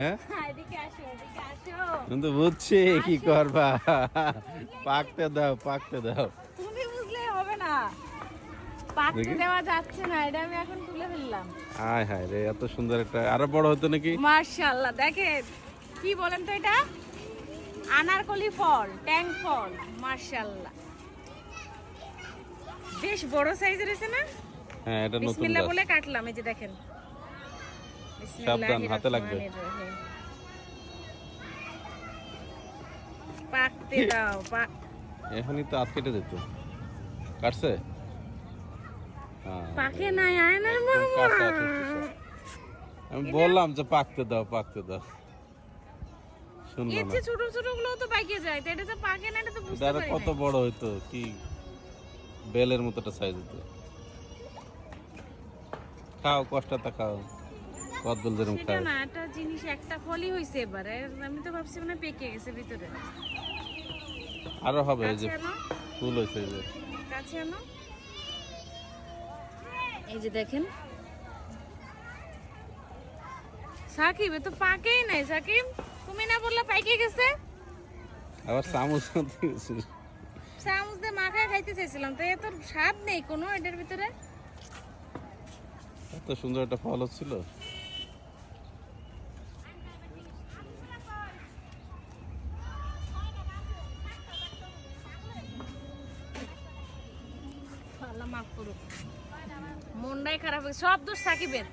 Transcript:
হ্যাঁ এদিকে আসো, এদিকে আসো। কিন্তু বুঝছি কি করবা, পাকতে দাও পাকতে দাও। তুমি বুঝলে হবে না, পাকতে দেখি। দেওয়া যাচ্ছে না, এটা আমি এখন তুলে ফেললাম। হায় হায় রে, এত সুন্দর একটা, আরো বড় হতো নাকি? মাশাআল্লাহ, দেখেন কি বলেন তো এটা? আনারকলি ফল, ট্যাং ফল। মাশাআল্লাহ, বেশ বড় সাইজের হয়েছে না? হ্যাঁ, এটা নতুন বিসমিল্লাহ গাছ। বলে কাটলাম, এই যে দেখেন। সাবধান, হাতে লাগবে। বিসমিল্লাহির রহমানির রহিম। পাকতে দাও, এখনই তো হাত কেটে যেত। কাটছে? হ্যাঁ, পাকে নাই আয়নার একদম মামা। কাঁচা শুকনো। আমি বললাম যে পাকতে দাও পাকতে দাও, শুনলো এর না। যে ছোট ছোট গুলো তো পাকে যায়, তো এটা তো পাকে না, এটা তো বুঝতে এটা পারি কত না। বড় হইতো, কি বেলের মতো একটা সাইজ হতো। খাও, কষ্টটা খাও, কদবেল যেরকম সেটা খায়। না, একটা জিনিস, একটা ফলই হইছে এবারে, আমি তো ভাবছি মানে পেকে গেছে ভিতরে। আরো হবে, এই যে কাছে আনো, ফুল হয়েছে এই যে। কাছে আনো। এই যে দেখেন সাকিব, এ তো পাকেই নাই। সাকিব, তুমি না বললা পাইকে গেছে? আবার চামচ আনতে গেছে। চামচ দিয়ে মাখায় খাইতে চাইছিলাম, তো এত স্বাদ নেই কোনো এটার ভিতরে। এত সুন্দর একটা ফল হচ্ছিল। আল্লাহ মাফ করুক, মনটাই খারাপ হয়েছে, সব দোষ সাকিবের।